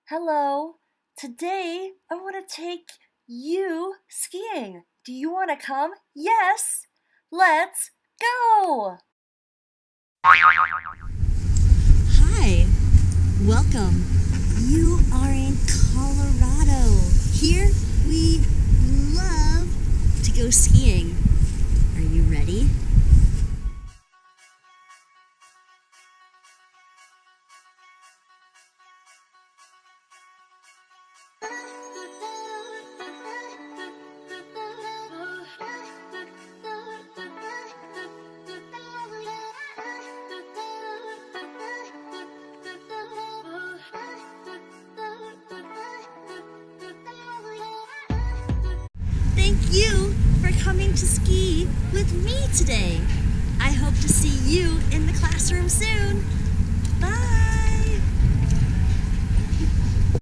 Hello. Today I want to take you skiing. Do you want to come? Yes. Let's go. Hi, welcome. You are in Colorado. Here we love to go skiing. Are you ready? Thank you for coming to ski with me today. I hope to see you in the classroom soon. Bye.